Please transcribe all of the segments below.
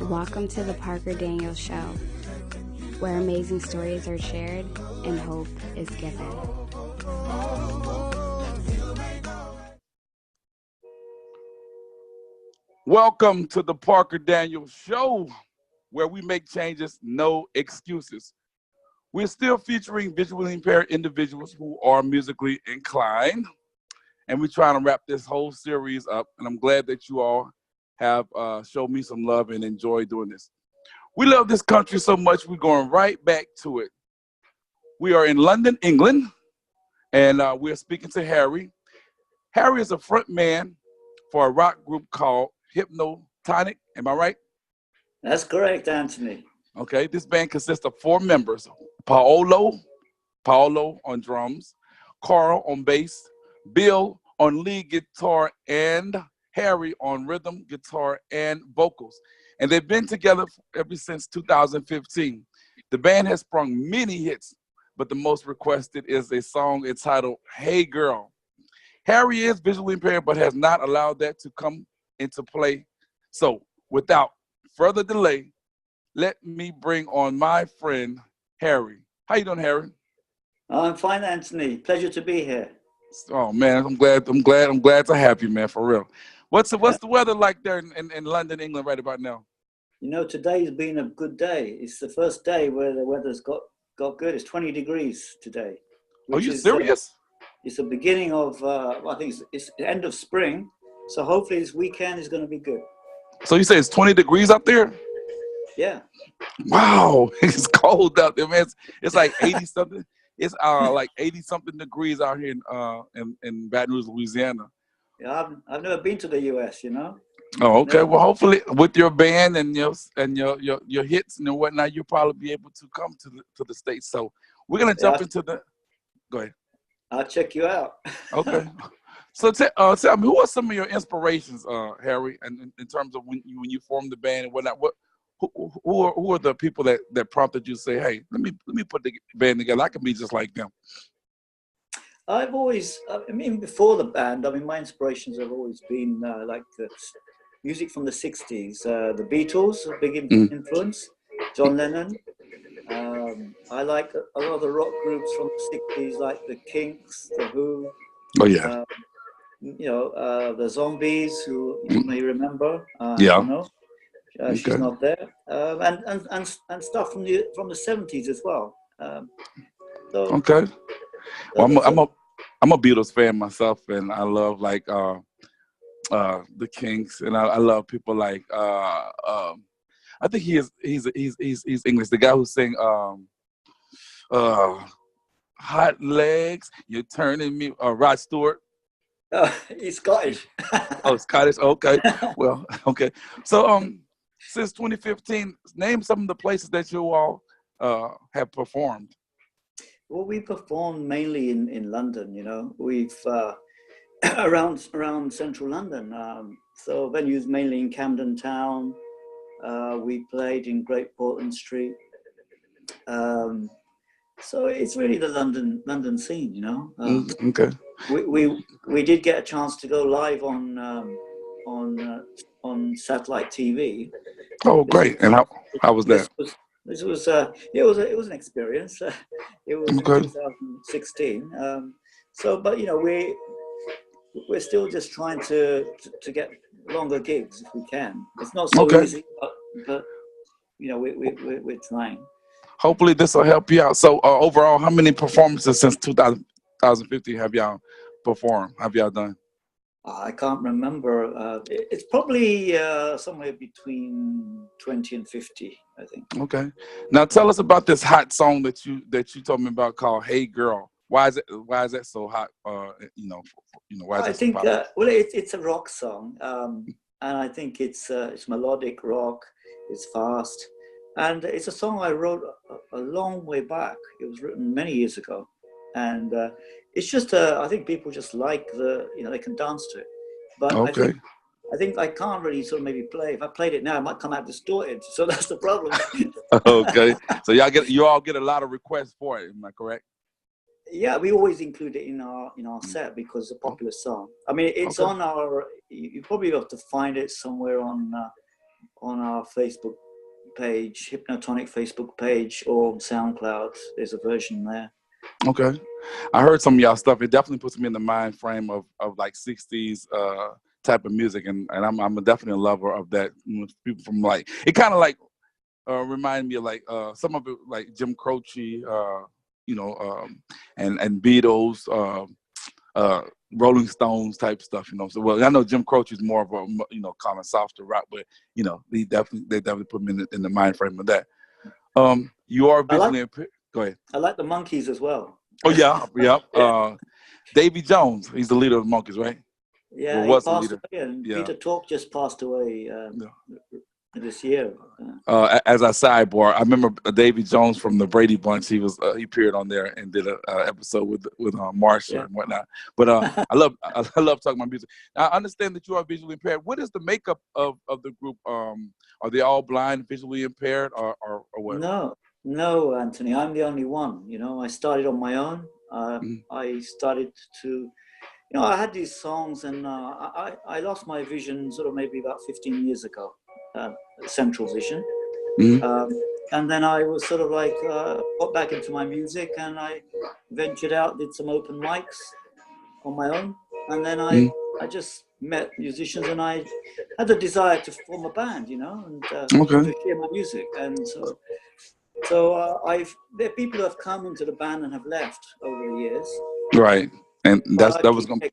Welcome to the Parker Daniels Show, where amazing stories are shared and hope is given. Welcome to the Parker Daniels Show, where we make changes, no excuses. We're still featuring visually impaired individuals who are musically inclined, and we're trying to wrap this whole series up. And I'm glad that you all have showed me some love and enjoy doing this. We love this country so much, we're going right back to it. We are in London, England, and we're speaking to Harry. Harry is a front man for a rock group called Hypnotonics. Am I right? That's correct, Anthony. Okay, this band consists of 4 members. Paolo on drums, Carl on bass, Bill on lead guitar, and Harry on rhythm, guitar, and vocals. And they've been together ever since 2015. The band has sprung many hits, but the most requested is a song entitled Hey Girl. Harry is visually impaired, but has not allowed that to come into play. So without further delay, let me bring on my friend, Harry. How you doing, Harry? I'm fine, Anthony. Pleasure to be here. Oh man, I'm glad to have you, man, for real. What's the weather like there in London, England, right about now? You know, today's been a good day. It's the first day where the weather's got good. It's 20 degrees today. Are you serious? It's the beginning of, I think it's the end of spring. So hopefully this weekend is going to be good. So you say it's 20 degrees up there? Yeah. Wow, it's cold out there, man. It's like 80 something. It's like 80 something degrees out here in Baton Rouge, Louisiana. Yeah, I've never been to the US, you know. Oh, okay. Well, hopefully with your band and your hits and whatnot, you'll probably be able to come to the States. So we're gonna jump into the. Go ahead. I'll check you out. Okay. So tell me, who are some of your inspirations, Harry, and in terms of when you formed the band and whatnot? Who are the people that prompted you to say, hey, let me put the band together? I can be just like them. I've always, before the band, my inspirations have always been like the music from the 60s. The Beatles, a big influence. John Lennon. I like a lot of the rock groups from the 60s, like the Kinks, the Who. Oh, yeah. The Zombies, who you may remember. Yeah. You know, she's not there. And stuff from the 70s as well. Okay. Well, I'm a Beatles fan myself, and I love like the Kinks, and I love people like I think he's English. The guy who sang Hot Legs, You're Turning Me, Rod Stewart. He's Scottish. Oh, Scottish. Okay. Well, okay. So since 2015, name some of the places that you all have performed. Well, we performed mainly in London, you know. We've around central London. So venues mainly in Camden Town. We played in Great Portland Street. So it's really the London scene, you know. Okay. We did get a chance to go live on satellite TV. Oh, great! And how was that? It was an experience. It was in 2016. But you know, we're still just trying to get longer gigs if we can. It's not so easy, but you know, we're trying. Hopefully this will help you out. So overall, how many performances since 2015 have y'all performed? Have y'all done? I can't remember. It's probably somewhere between 20 and 50, I think. Okay. Now tell us about this hot song that you told me about called "Hey Girl." Why is that so hot? Why is I it think so popular? it's a rock song, and I think it's melodic rock. It's fast, and it's a song I wrote a long way back. It was written many years ago, and it's just I think people just like they can dance to it. But Okay. I think I can't really sort of maybe play. If I played it now, it might come out distorted. So that's the problem. Okay. So you all get a lot of requests for it. Am I correct? Yeah, we always include it in our set because it's a popular song. I mean, it's on our. You probably have to find it somewhere on on our Facebook page, Hypnotonic Facebook page, or SoundCloud. There's a version there. Okay. I heard some of y'all stuff. It definitely puts me in the mind frame of like 60s type of music, and I'm definitely a lover of that. People from like, it kind of like remind me of like some of it like Jim Croce, and Beatles, Rolling Stones type stuff. So well, I know Jim Croce is more of a kind of softer rock, but they definitely put me in the mind frame of that. You are visually impaired. Go ahead. I like the Monkees as well. Oh yeah, yeah. Davy Jones, he's the leader of the Monkees, right? Yeah, he passed away, and Peter Tork just passed away this year. As a sidebar, I remember Davy Jones from the Brady Bunch. He appeared on there and did an episode with Marsha and whatnot. But I love talking about music. Now, I understand that you are visually impaired. What is the makeup of the group? Are they all blind, visually impaired, or what? No, Anthony. I'm the only one. I started on my own. I started to. I had these songs, and I lost my vision sort of maybe about 15 years ago, central vision. And then I was sort of like, got back into my music, and I ventured out, did some open mics on my own. And then I just met musicians, and I had the desire to form a band, and to share my music. And so there are people who have come into the band and have left over the years. Right. And that was going to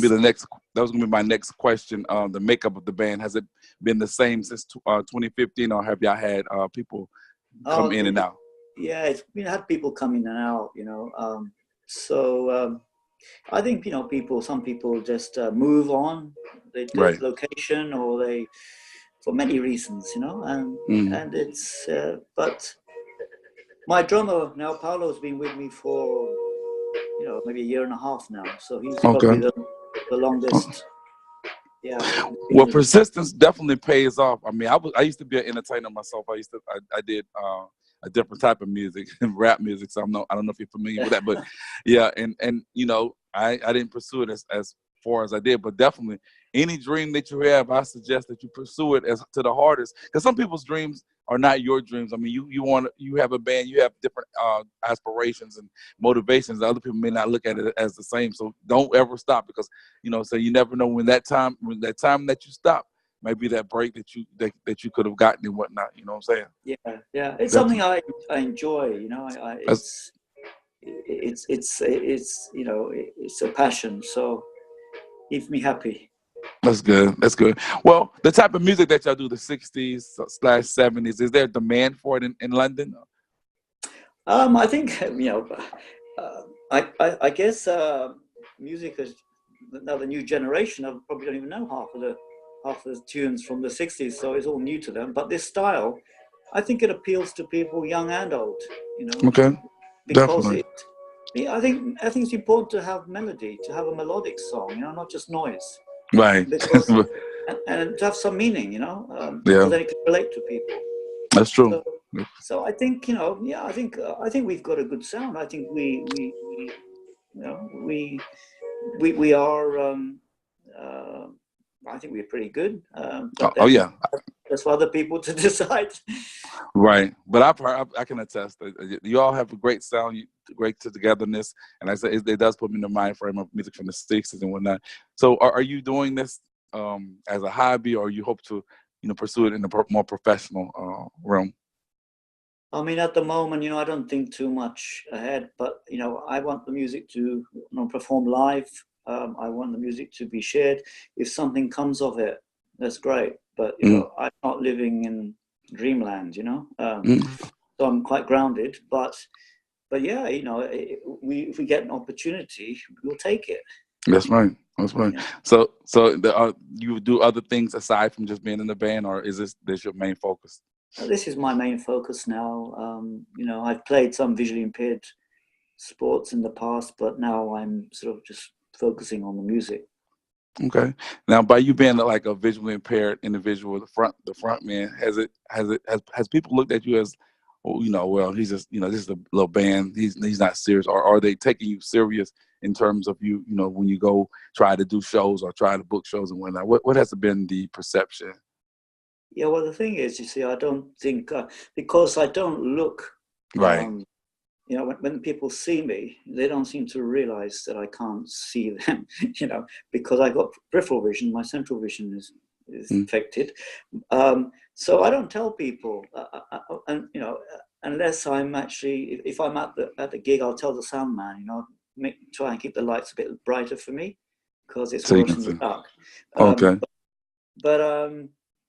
be my next question. The makeup of the band, has it been the same since 2015, or have y'all had people come in and out? Yeah, had people come in and out. So I think some people just move on. They take location, or they, for many reasons, and it's but my drummer now, Paolo's been with me for maybe a year and a half now. So he's probably the longest. Yeah. Well, persistence definitely pays off. I mean, I used to be an entertainer myself. I did a different type of music, rap music. So I don't know if you're familiar with that, but yeah. And I didn't pursue it as far as I did, but definitely any dream that you have, I suggest that you pursue it as to the hardest, because some people's dreams are not your dreams. I mean, you have a band, you have different aspirations and motivations. Other people may not look at it as the same. So don't ever stop, because so you never know when that time that you stop might be that break that you could have gotten and whatnot. You know what I'm saying? Yeah. It's something I enjoy. It's a passion. So keeps me happy. That's good. Well, the type of music that y'all do, the 60s/70s, is there a demand for it in London? I think I guess music is now the new generation. I probably don't even know half of the tunes from the 60s, so it's all new to them. But this style, I think it appeals to people young and old. Okay, because definitely. I think it's important to have melody, to have a melodic song, not just noise. Right. Because, and to have some meaning, because then it can relate to people. That's true. So I think, I think we've got a good sound. I think we are. I think we're pretty good. That's for other people to decide. Right, but I can attest that you all have a great sound, great togetherness, and I say it does put me in the mind frame of music from the 60s and whatnot. So, are you doing this as a hobby, or you hope to, pursue it in a more professional realm? I mean, at the moment, I don't think too much ahead, but I want the music to perform live. I want the music to be shared. If something comes of it, that's great. But I'm not living in dreamland, so I'm quite grounded. But yeah, if we get an opportunity, we'll take it. That's right. Yeah. So you do other things aside from just being in the band, or is this your main focus? This is my main focus now. I've played some visually impaired sports in the past, but now I'm sort of just focusing on the music. Okay. Now, by you being like a visually impaired individual, the front man, has people looked at you as, well, he's just, this is a little band. He's not serious, or are they taking you serious in terms of you, when you go try to do shows or try to book shows and whatnot? What has been the perception? Yeah, well, the thing is, you see, I don't think because I don't look. Right. You know, when people see me, they don't seem to realize that I can't see them. You know, because I got peripheral vision, my central vision is affected. So I don't tell people, and you know, unless I'm actually, if I'm at the gig, I'll tell the sound man, you know, try and keep the lights a bit brighter for me because it's So you worse can in the see. dark. Okay. But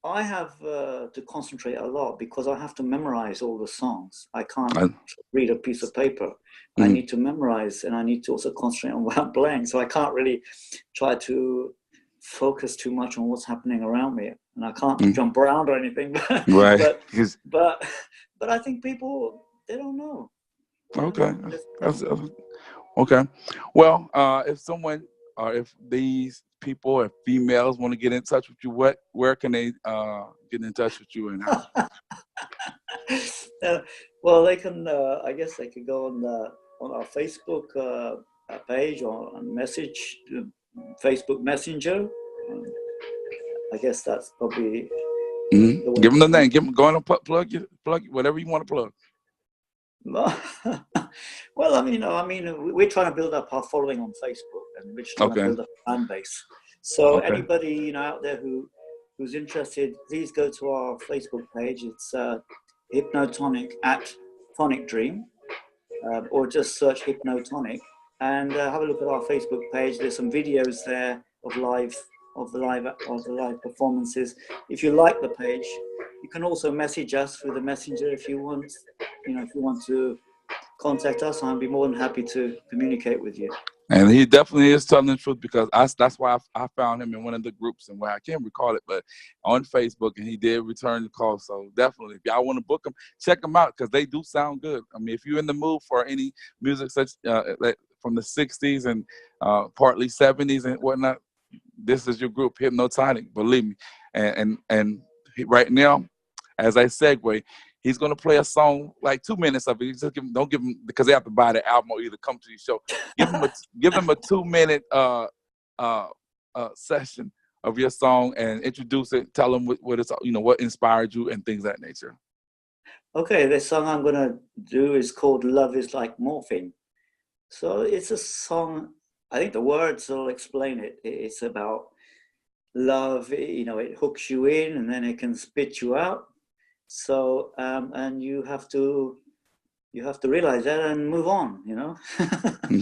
I have to concentrate a lot because I have to memorize all the songs. I can't read a piece of paper. I need to memorize, and I need to also concentrate on what I'm playing. So I can't really try to focus too much on what's happening around me, and I can't jump around or anything. Right. But I think people, they don't know. Okay. Okay. Well, if someone or if these people, if females want to get in touch with you, where can they get in touch with you and how? Well, they can. I guess they could go on our Facebook page or on message, Facebook Messenger. I guess that's probably the way. Give them the name. Go on and plug whatever you want to plug. Well, I mean, we're trying to build up our following on Facebook, and we're just trying to build up a fan base. So anybody out there who's interested, please go to our Facebook page. It's Hypnotonic at Tonic Dream, or just search Hypnotonic and have a look at our Facebook page. There's some videos there of the live performances. If you like the page, you can also message us through the messenger if you want. You know, if you want to contact us, I'd be more than happy to communicate with you. And he definitely is telling the truth because that's why I found him in one of the groups and where I can't recall it, but on Facebook, and he did return the call. So definitely, if y'all want to book him, check them out because they do sound good. I mean, if you're in the mood for any music such from the '60s and partly '70s and whatnot, this is your group, Hypnotonic. Believe me. And right now, as I segue, he's gonna play a song like 2 minutes of it. You just don't give him because they have to buy the album or either come to the show. Give them a 2 minute session of your song and introduce it. Tell them what it's what inspired you and things of that nature. Okay, the song I'm gonna do is called "Love Is Like Morphine." So it's a song. I think the words will explain it. It's about love. You know, it hooks you in and then it can spit you out. So and you have to realize that and move on, you know.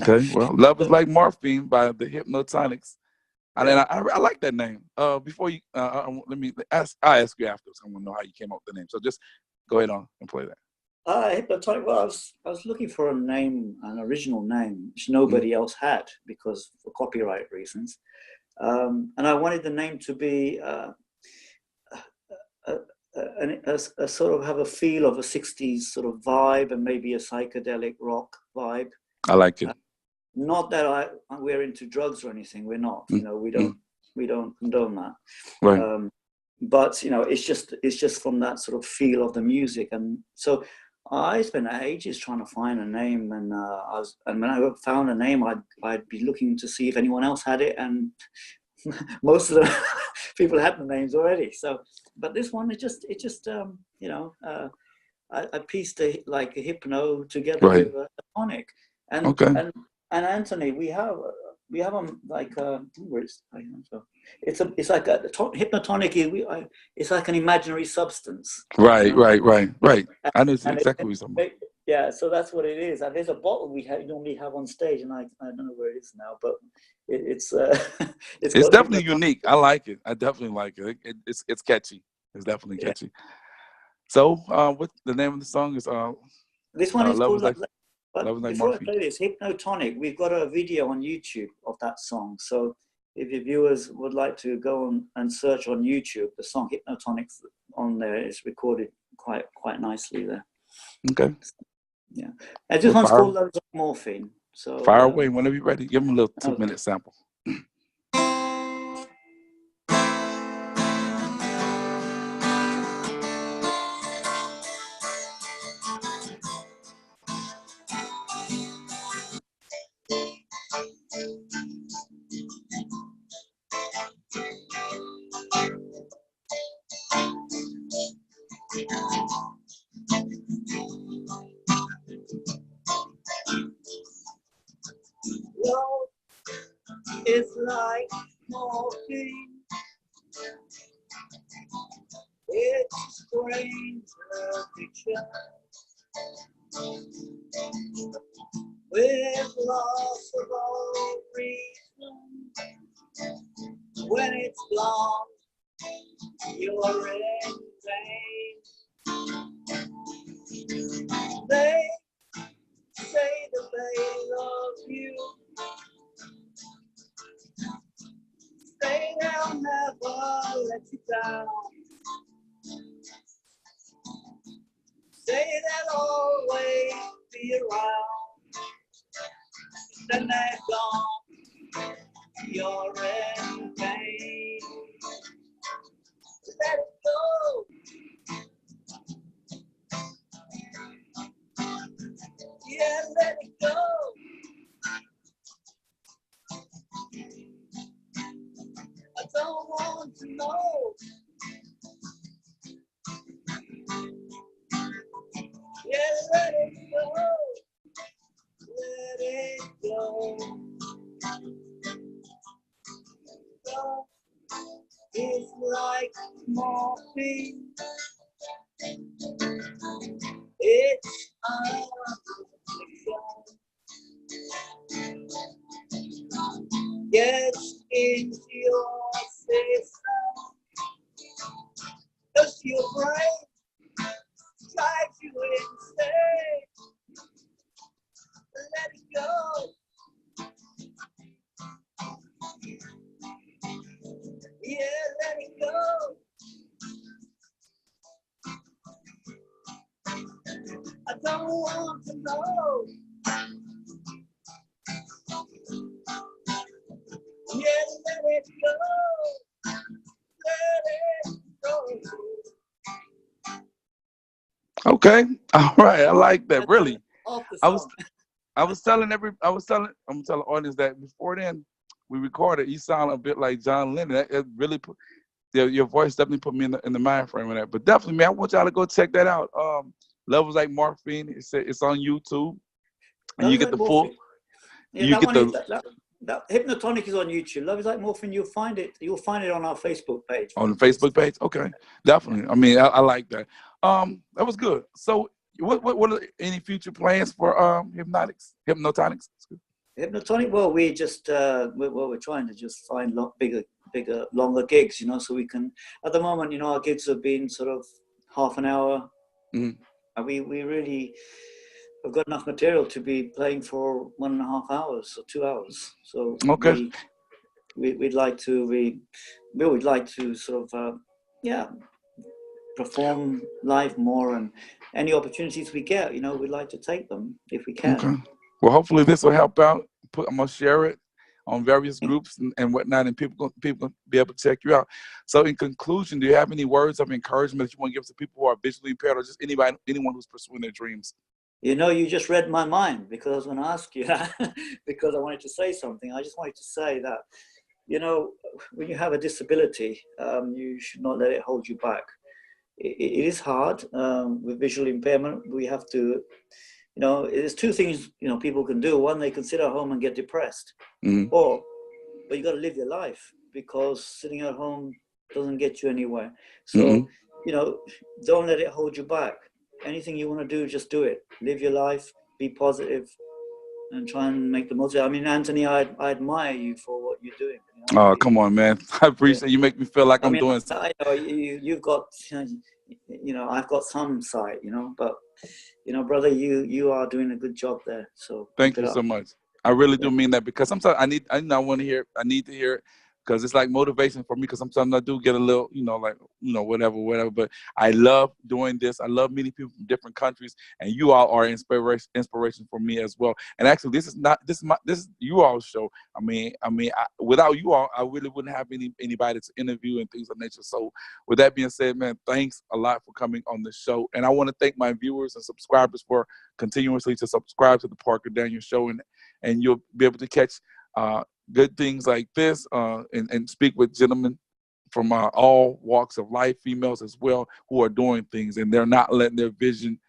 Okay, well, "Love Is Like Morphine" by the Hypnotonics. And Yeah. I like that name. Before you, I'll ask you after, so I want to know how you came up with the name. So just go ahead on and play that. Hypnotonic. Well, I was looking for a name, an original name, which nobody else had because for copyright reasons, and I wanted the name to be a sort of have a feel of a '60s sort of vibe and maybe a psychedelic rock vibe. I like it. Not that we're into drugs or anything. We're not. You know, we don't condone that. Right. But you know, it's just from that sort of feel of the music, and so I spent ages trying to find a name, and when I found a name, I'd be looking to see if anyone else had it, and most of the people had the names already. So, but this one, it just you know, I pieced like a hypno together with a tonic, and Anthony, we have like it's like a hypnotonic. It's like an imaginary substance. Right, you know? right. I know exactly what you're talking about. Yeah, so that's what it is. And there's a bottle we normally have on stage, and I don't know where it is now, but it's it's definitely unique. I like it. I definitely like it. It's catchy. It's definitely catchy. So, what the name of the song is? This one is called Love Is Like before Morphine. I play this, Hypnotonic, we've got a video on YouTube of that song. So if your viewers would like to go on and search on YouTube, the song Hypnotonics on there is recorded quite nicely there. Okay. Yeah. And this one's called Love Is Like Morphine. So fire away whenever you're ready. Give them a little 2-minute sample. Love is like morphine. It's a strange addiction. With loss of all reason. When it's gone, you're in pain. They say that they love you. Say they'll never let you down. Say they'll always be around. Then they're gone, you're in pain. Let it go. Yeah, let it go. I don't want to know. Yeah, let it go. Let it go. Love is like morphine. It's an addiction. Gets into your system. Cause your brain drives you insane. Let it go. Yeah, let it go. I don't want to know. Yeah, let it go. Let it go. Okay. All right. I like that. Really. Off the I was song. I'm telling the audience that before then we recorded, you sound a bit like John Lennon. It really put your voice definitely put me in the mind frame of that. But definitely, man, I want y'all to go check that out. Levels Like Morphine. It's on YouTube, and Love you is get like the full. morphine. Yeah, You that get one is the that Hypnotonic is on YouTube. Love is like morphine. You'll find it. You'll find it on our Facebook page on from the Twista. Facebook page. Okay, Yeah. definitely. I mean, I like that. That was good. So, what are any future plans for Hypnotonics? Hypnotonic. Well, we just we're trying to just find bigger, longer gigs. So we can. At the moment, our gigs have been sort of half an hour. Mhm. And we really have got enough material to be playing for 1.5 hours or 2 hours. So Okay. we'd like to we'd like to sort of perform live more, and any opportunities we get, we'd like to take them if we can. Okay. Well, hopefully this will help out. I'm gonna share it on various groups and whatnot, and people gonna be able to check you out. So, in conclusion, do you have any words of encouragement that you want to give to people who are visually impaired, or just anyone who's pursuing their dreams? You just read my mind, because I was going to ask you that because I wanted to say something. I just wanted to say that, when you have a disability, you should not let it hold you back. It is hard with visual impairment. We have to, there's two things, people can do. One, they can sit at home and get depressed, Mm-hmm. but you got to live your life, because sitting at home doesn't get you anywhere. Mm-hmm. So, don't let it hold you back. Anything you want to do, just do it. Live your life, be positive, and try and make the most of it. I mean, Anthony, I admire you for what you're doing. Oh, come on, man! I Yeah. appreciate you. Make me feel like I I'm mean, doing. I know you've got, I've got some sight, but, brother, you are doing a good job there. So Thank keep it you so up. much. I really Yeah. do mean that, because sometimes I want to hear. I need to hear it, because it's like motivation for me. Because sometimes I do get a little, like, whatever. But I love doing this. I love meeting people from different countries, and you all are inspiration for me as well. And actually, this is you all's show. Without you all, I really wouldn't have anybody to interview and things of nature. So, with that being said, man, thanks a lot for coming on the show, and I want to thank my viewers and subscribers for continuously to subscribe to the Parker Daniel Show, and you'll be able to catch good things like this and speak with gentlemen from all walks of life, females as well, who are doing things, and they're not letting their vision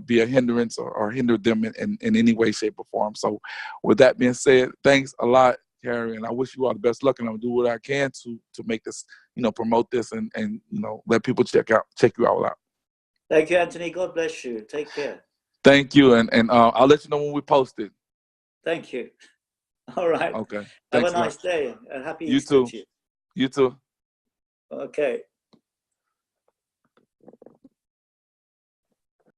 be a hindrance or hinder them in any way, shape, or form. So with that being said, thanks a lot, Carrie, and I wish you all the best luck, and I'll do what I can to make this, promote this and let people check you all out. Thank you, Anthony. God bless you. Take care. Thank you, and I'll let you know when we post it. Thank you. All right. Okay. Have a nice day and happy You Easter too. to you. You too. Okay.